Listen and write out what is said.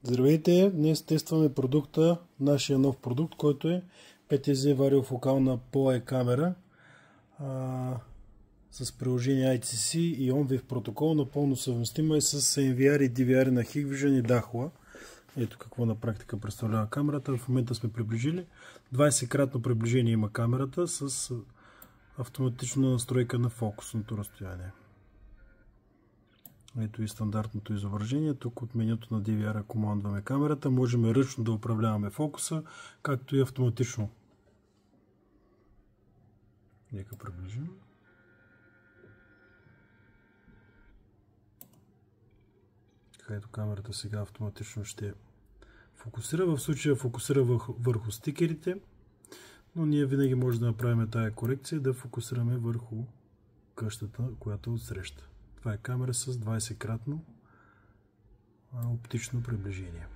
Здравейте! Днес тестваме продукта, нашия нов продукт, който е PTZ вариофокална PoE камера с приложение ITC и OnVIF протокол. Напълно съвместима е с NVR и DVR на Hikvision и Dahua. Ето какво на практика представлява камерата. В момента сме приближили. 20-кратно приближение има камерата с автоматична настройка на фокусното разстояние. Ето и стандартното изображение. Тук от менюто на DVR командваме камерата. Можем ръчно да управляваме фокуса, както и автоматично. Нека приближим. Ето камерата сега автоматично ще фокусира. В случая фокусира върху стикерите, но ние винаги можем да направим тая корекция, да фокусираме върху къщата, която е отсреща. Това е камера с 20-кратно оптично приближение.